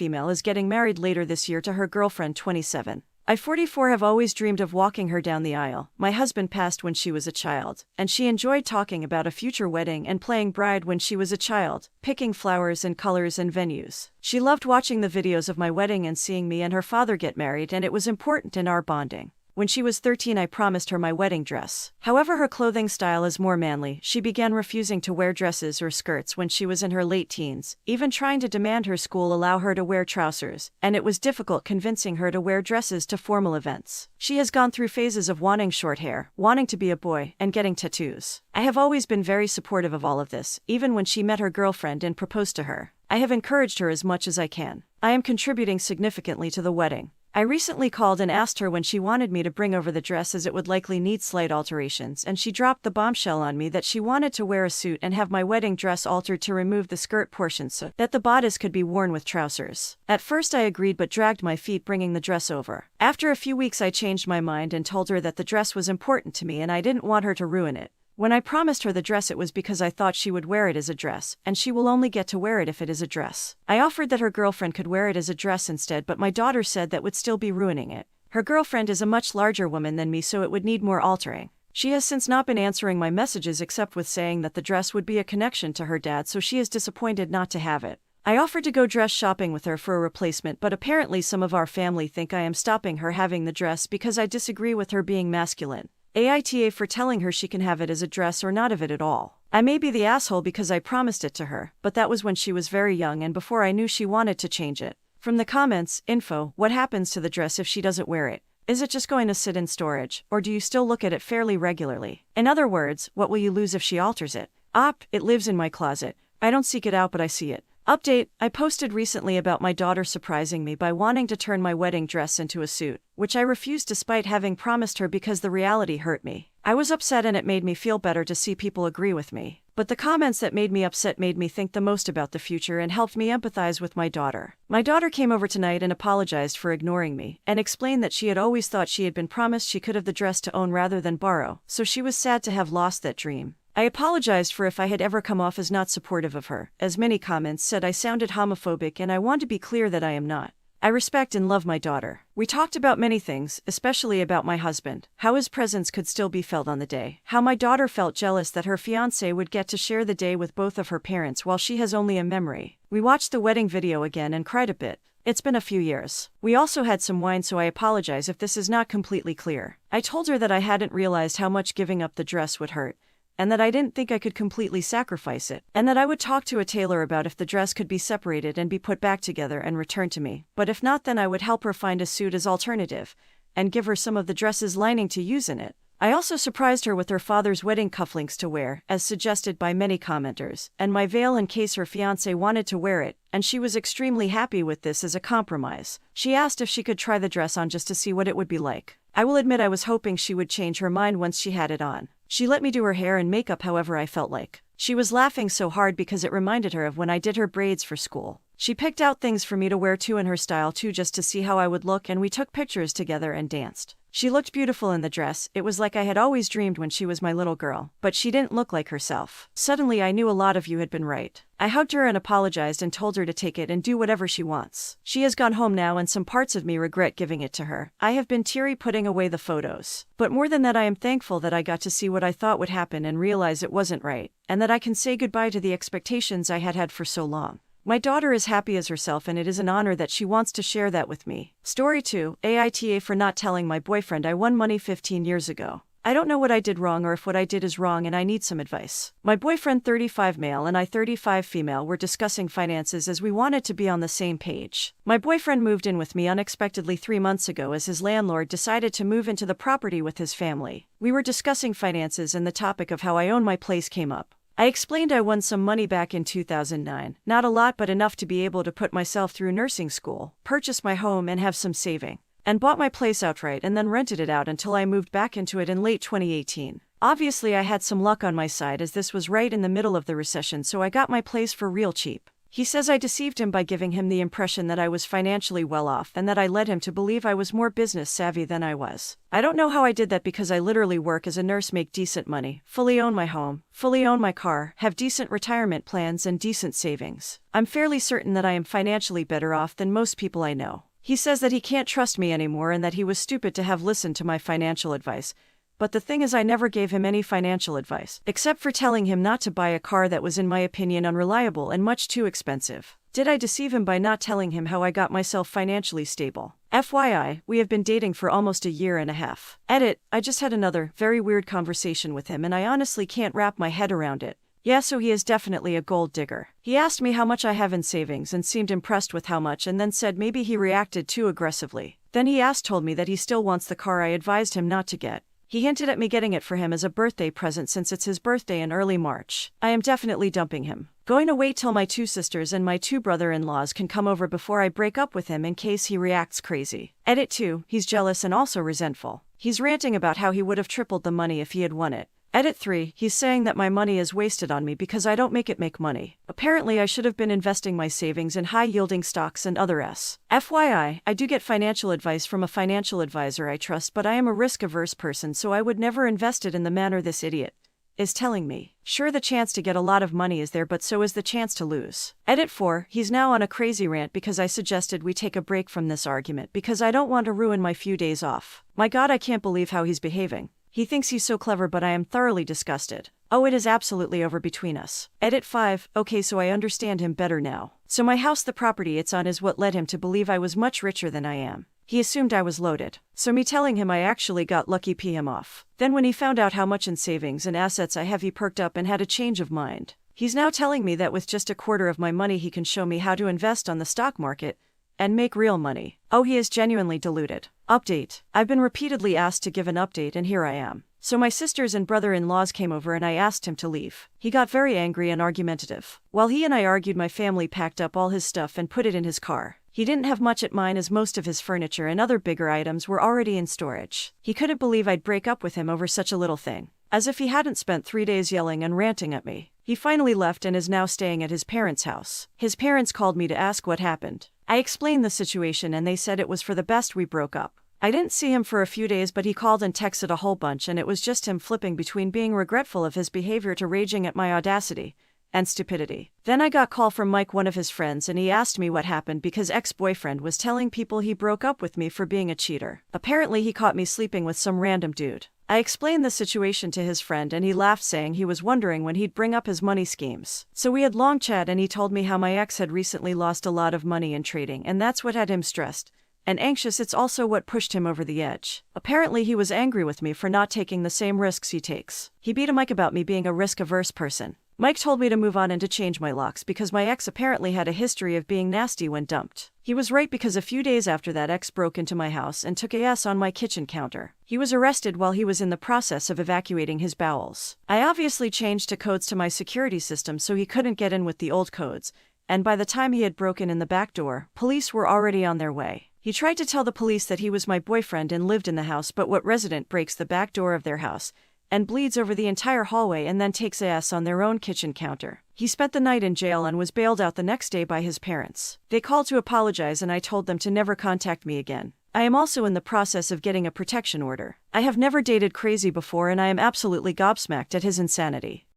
female is getting married later this year to her girlfriend 27. I 44 have always dreamed of walking her down the aisle. My husband passed when she was a child, and she enjoyed talking about a future wedding and playing bride when she was a child, picking flowers and colors and venues. She loved watching the videos of my wedding and seeing me and her father get married, and it was important in our bonding. When she was 13, I promised her my wedding dress. However, her clothing style is more manly. She began refusing to wear dresses or skirts when she was in her late teens, even trying to demand her school allow her to wear trousers, and it was difficult convincing her to wear dresses to formal events. She has gone through phases of wanting short hair, wanting to be a boy, and getting tattoos. I have always been very supportive of all of this, even when she met her girlfriend and proposed to her. I have encouraged her as much as I can. I am contributing significantly to the wedding. I recently called and asked her when she wanted me to bring over the dress, as it would likely need slight alterations, and she dropped the bombshell on me that she wanted to wear a suit and have my wedding dress altered to remove the skirt portion so that the bodice could be worn with trousers. At first I agreed but dragged my feet bringing the dress over. After a few weeks I changed my mind and told her that the dress was important to me and I didn't want her to ruin it. When I promised her the dress, it was because I thought she would wear it as a dress, and she will only get to wear it if it is a dress. I offered that her girlfriend could wear it as a dress instead, but my daughter said that would still be ruining it. Her girlfriend is a much larger woman than me, so it would need more altering. She has since not been answering my messages except with saying that the dress would be a connection to her dad, so she is disappointed not to have it. I offered to go dress shopping with her for a replacement, but apparently some of our family think I am stopping her having the dress because I disagree with her being masculine. AITA for telling her she can have it as a dress or not have it at all. I may be the asshole because I promised it to her, but that was when she was very young and before I knew she wanted to change it. From the comments, info, what happens to the dress if she doesn't wear it? Is it just going to sit in storage, or do you still look at it fairly regularly? In other words, what will you lose if she alters it? It lives in my closet. I don't seek it out, but I see it. Update, I posted recently about my daughter surprising me by wanting to turn my wedding dress into a suit, which I refused despite having promised her because the reality hurt me. I was upset and it made me feel better to see people agree with me. But the comments that made me upset made me think the most about the future and helped me empathize with my daughter. My daughter came over tonight and apologized for ignoring me, and explained that she had always thought she had been promised she could have the dress to own rather than borrow, so she was sad to have lost that dream. I apologized for if I had ever come off as not supportive of her, as many comments said I sounded homophobic, and I want to be clear that I am not. I respect and love my daughter. We talked about many things, especially about my husband, how his presence could still be felt on the day, how my daughter felt jealous that her fiancé would get to share the day with both of her parents while she has only a memory. We watched the wedding video again and cried a bit. It's been a few years. We also had some wine, so I apologize if this is not completely clear. I told her that I hadn't realized how much giving up the dress would hurt, and that I didn't think I could completely sacrifice it, and that I would talk to a tailor about if the dress could be separated and be put back together and returned to me, but if not, then I would help her find a suit as alternative, and give her some of the dress's lining to use in it. I also surprised her with her father's wedding cufflinks to wear, as suggested by many commenters, and my veil in case her fiancé wanted to wear it, and she was extremely happy with this as a compromise. She asked if she could try the dress on just to see what it would be like. I will admit I was hoping she would change her mind once she had it on. She let me do her hair and makeup however I felt like. She was laughing so hard because it reminded her of when I did her braids for school. She picked out things for me to wear too in her style too, just to see how I would look, and we took pictures together and danced. She looked beautiful in the dress. It was like I had always dreamed when she was my little girl, but she didn't look like herself. Suddenly I knew a lot of you had been right. I hugged her and apologized and told her to take it and do whatever she wants. She has gone home now and some parts of me regret giving it to her. I have been teary putting away the photos. But more than that, I am thankful that I got to see what I thought would happen and realize it wasn't right, and that I can say goodbye to the expectations I had had for so long. My daughter is happy as herself, and it is an honor that she wants to share that with me. Story 2, AITA for not telling my boyfriend I won money 15 years ago. I don't know what I did wrong or if what I did is wrong, and I need some advice. My boyfriend, 35 male, and I, 35 female, were discussing finances as we wanted to be on the same page. My boyfriend moved in with me unexpectedly 3 months ago as his landlord decided to move into the property with his family. We were discussing finances and the topic of how I own my place came up. I explained I won some money back in 2009, not a lot but enough to be able to put myself through nursing school, purchase my home and have some saving, and bought my place outright and then rented it out until I moved back into it in late 2018. Obviously I had some luck on my side as this was right in the middle of the recession, so I got my place for real cheap. He says I deceived him by giving him the impression that I was financially well off and that I led him to believe I was more business savvy than I was. I don't know how I did that because I literally work as a nurse, make decent money, fully own my home, fully own my car, have decent retirement plans and decent savings. I'm fairly certain that I am financially better off than most people I know. He says that he can't trust me anymore and that he was stupid to have listened to my financial advice. But the thing is, I never gave him any financial advice, except for telling him not to buy a car that was in my opinion unreliable and much too expensive. Did I deceive him by not telling him how I got myself financially stable? FYI, we have been dating for almost a year and a half. Edit, I just had another, very weird conversation with him and I honestly can't wrap my head around it. Yeah, so he is definitely a gold digger. He asked me how much I have in savings and seemed impressed with how much and then said maybe he reacted too aggressively. Then he told me that he still wants the car I advised him not to get. He hinted at me getting it for him as a birthday present since it's his birthday in early March. I am definitely dumping him. Going to wait till my 2 sisters and my 2 brother-in-laws can come over before I break up with him in case he reacts crazy. Edit 2, he's jealous and also resentful. He's ranting about how he would have tripled the money if he had won it. Edit 3, he's saying that my money is wasted on me because I don't make money. Apparently I should have been investing my savings in high-yielding stocks and other FYI, I do get financial advice from a financial advisor I trust, but I am a risk-averse person, so I would never invest it in the manner this idiot is telling me. Sure, the chance to get a lot of money is there, but so is the chance to lose. Edit 4, he's now on a crazy rant because I suggested we take a break from this argument because I don't want to ruin my few days off. My God, I can't believe how he's behaving. He thinks he's so clever, but I am thoroughly disgusted. Oh, it is absolutely over between us. Edit 5, okay, so I understand him better now. So my house, the property it's on, is what led him to believe I was much richer than I am. He assumed I was loaded. So me telling him I actually got lucky pee him off. Then when he found out how much in savings and assets I have, he perked up and had a change of mind. He's now telling me that with just a quarter of my money he can show me how to invest on the stock market and make real money. Oh, he is genuinely deluded. Update. I've been repeatedly asked to give an update and here I am. So my sisters and brother-in-laws came over and I asked him to leave. He got very angry and argumentative. While he and I argued, my family packed up all his stuff and put it in his car. He didn't have much at mine as most of his furniture and other bigger items were already in storage. He couldn't believe I'd break up with him over such a little thing. As if he hadn't spent 3 days yelling and ranting at me. He finally left and is now staying at his parents' house. His parents called me to ask what happened. I explained the situation and they said it was for the best we broke up. I didn't see him for a few days, but he called and texted a whole bunch and it was just him flipping between being regretful of his behavior to raging at my audacity and stupidity. Then I got a call from Mike, one of his friends, and he asked me what happened because ex-boyfriend was telling people he broke up with me for being a cheater. Apparently he caught me sleeping with some random dude. I explained the situation to his friend and he laughed, saying he was wondering when he'd bring up his money schemes. So we had long chat and he told me how my ex had recently lost a lot of money in trading and that's what had him stressed and anxious. It's also what pushed him over the edge. Apparently he was angry with me for not taking the same risks he takes. He beat a Mike about me being a risk-averse person. Mike told me to move on and to change my locks because my ex apparently had a history of being nasty when dumped. He was right because a few days after that, ex broke into my house and took a yes on my kitchen counter. He was arrested while he was in the process of evacuating his bowels. I obviously changed to codes to my security system so he couldn't get in with the old codes, and by the time he had broken in the back door, police were already on their way. He tried to tell the police that he was my boyfriend and lived in the house, but what resident breaks the back door of their house and bleeds over the entire hallway and then takes a yes on their own kitchen counter? He spent the night in jail and was bailed out the next day by his parents. They called to apologize and I told them to never contact me again. I am also in the process of getting a protection order. I have never dated crazy before and I am absolutely gobsmacked at his insanity.